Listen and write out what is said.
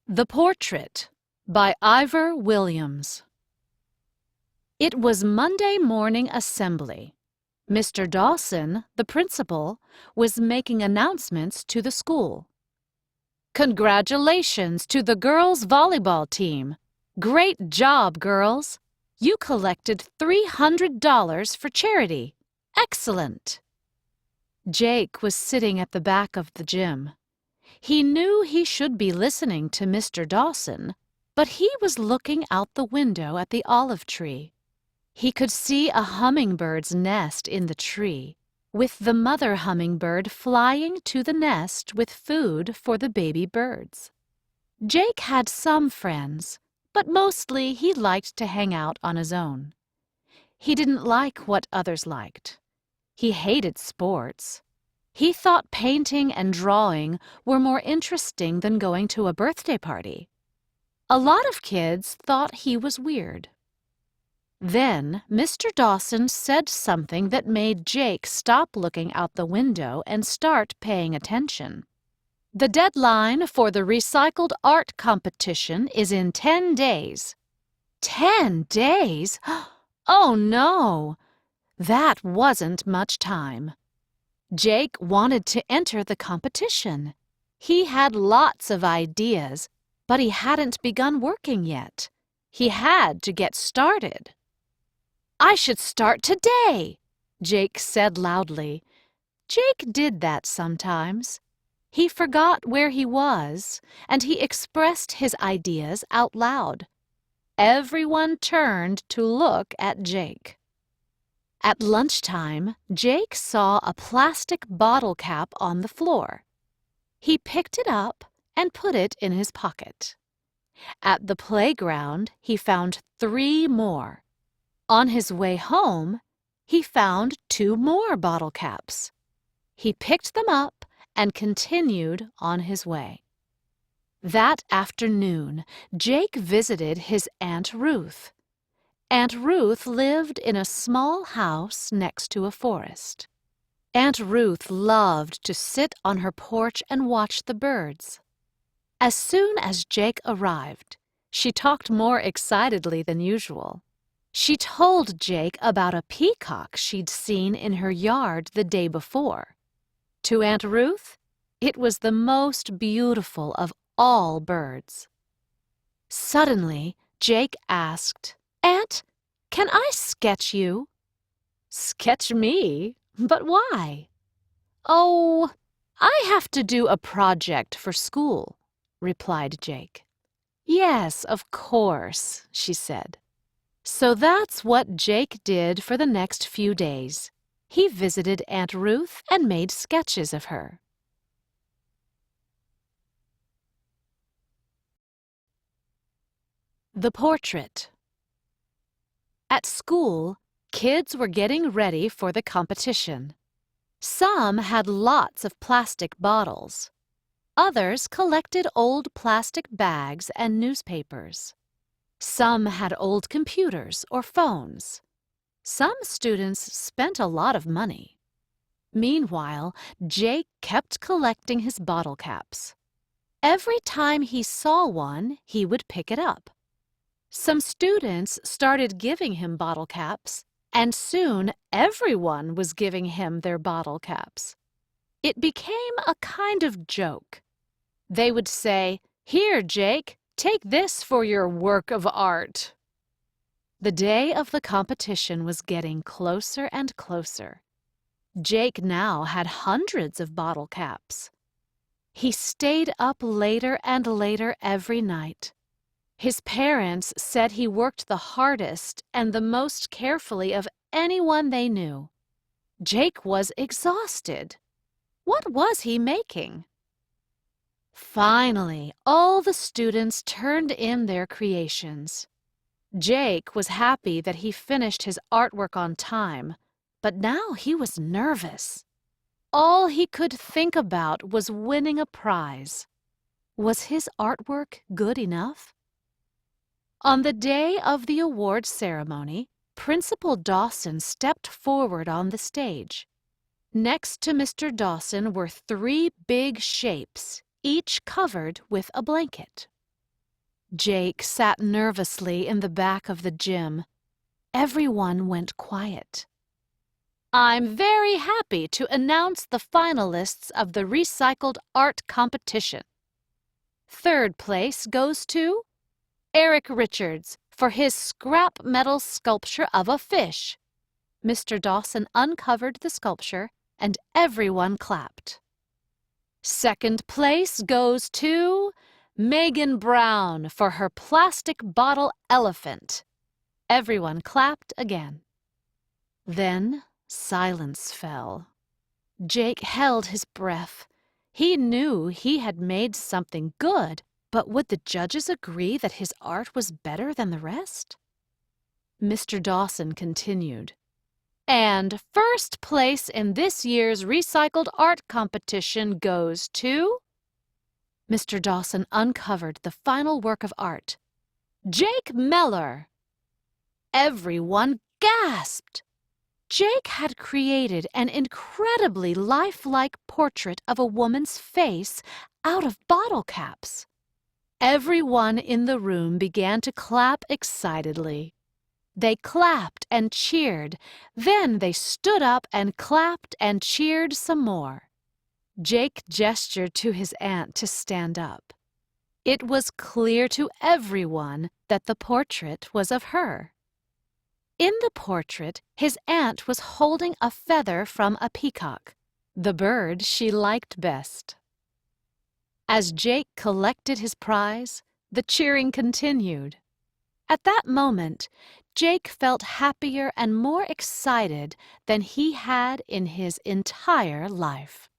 The Portrait by Ivor Williams. It was Monday morning assembly. Mr. Dawson, the principal, was making announcements to the school. Congratulations to the girls' volleyball team. Great job, girls. You collected $300 for charity. Excellent. Jake was sitting at the back of the gym. He knew he should be listening to Mr. Dawson, but he was looking out the window at the olive tree. He could see a hummingbird's nest in the tree, with the mother hummingbird flying to the nest with food for the baby birds. Jake had some friends, but mostly he liked to hang out on his own. He didn't like what others liked. He hated sports. He thought painting and drawing were more interesting than going to a birthday party. A lot of kids thought he was weird. Then Mr. Dawson said something that made Jake stop looking out the window and start paying attention. The deadline for the recycled art competition is in 10 days. 10 days? Oh no! That wasn't much time. Jake wanted to enter the competition. He had lots of ideas, but he hadn't begun working yet. He had to get started. "I should start today," Jake said loudly. Jake did that sometimes. He forgot where he was, and he expressed his ideas out loud. Everyone turned to look at Jake. At lunchtime, Jake saw a plastic bottle cap on the floor. He picked it up and put it in his pocket. At the playground, he found 3 more. On his way home, he found 2 more bottle caps. He picked them up and continued on his way. That afternoon, Jake visited his Aunt Ruth. Aunt Ruth lived in a small house next to a forest. Aunt Ruth loved to sit on her porch and watch the birds. As soon as Jake arrived, she talked more excitedly than usual. She told Jake about a peacock she'd seen in her yard the day before. To Aunt Ruth, it was the most beautiful of all birds. Suddenly, Jake asked, "Aunt, can I sketch you?" "Sketch me? But why?" "Oh, I have to do a project for school," replied Jake. "Yes, of course," she said. So that's what Jake did for the next few days. He visited Aunt Ruth and made sketches of her. The Portrait. At school, kids were getting ready for the competition. Some had lots of plastic bottles. Others collected old plastic bags and newspapers. Some had old computers or phones. Some students spent a lot of money. Meanwhile, Jake kept collecting his bottle caps. Every time he saw one, he would pick it up. Some students started giving him bottle caps, and soon everyone was giving him their bottle caps. It became a kind of joke. They would say, "Here, Jake, take this for your work of art." The day of the competition was getting closer and closer. Jake now had hundreds of bottle caps. He stayed up later and later every night. His parents said he worked the hardest and the most carefully of anyone they knew. Jake was exhausted. What was he making? Finally, all the students turned in their creations. Jake was happy that he finished his artwork on time, but now he was nervous. All he could think about was winning a prize. Was his artwork good enough? On the day of the award ceremony, Principal Dawson stepped forward on the stage. Next to Mr. Dawson were 3 big shapes, each covered with a blanket. Jake sat nervously in the back of the gym. Everyone went quiet. I'm very happy to announce the finalists of the recycled art competition. Third place goes to Eric Richards for his scrap metal sculpture of a fish. Mr. Dawson uncovered the sculpture and everyone clapped. Second place goes to Megan Brown for her plastic bottle elephant. Everyone clapped again. Then silence fell. Jake held his breath. He knew he had made something good, but would the judges agree that his art was better than the rest? Mr. Dawson continued. And first place in this year's recycled art competition goes to... Mr. Dawson uncovered the final work of art. Jake Meller! Everyone gasped. Jake had created an incredibly lifelike portrait of a woman's face out of bottle caps. Everyone in the room began to clap excitedly. They clapped and cheered. Then they stood up and clapped and cheered some more. Jake gestured to his aunt to stand up. It was clear to everyone that the portrait was of her. In the portrait, his aunt was holding a feather from a peacock, the bird she liked best. As Jake collected his prize, the cheering continued. At that moment, Jake felt happier and more excited than he had in his entire life.